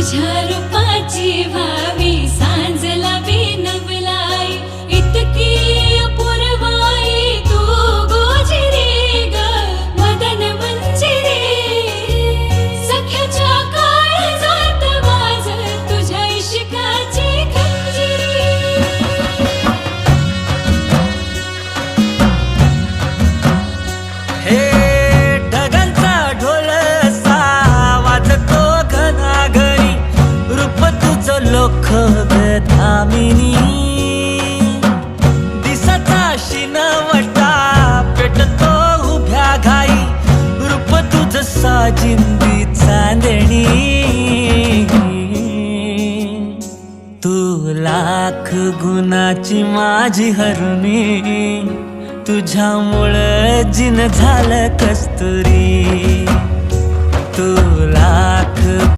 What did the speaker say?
तुझ्या रूपाची व्हावी सांजला बिनवलाई, इतकी अपूर्वाई तू गोजिरी ग मदन मंजिरी. सख्याच्या काळजात वाज तुझ्या इश्काची खंजिरी. हे ढगांचा ढोल वाजतो घनाघरी, रूप तुझं लोख धामिनी. दिसाचा शिनवटा पेटतो उभ्या घाई, रूप तुझं साजिंदी चांदणी. तू लाख गुणाची माझी हरुणी, तुझ्यामुळं जिन झालं कस्तुरी. तू लाख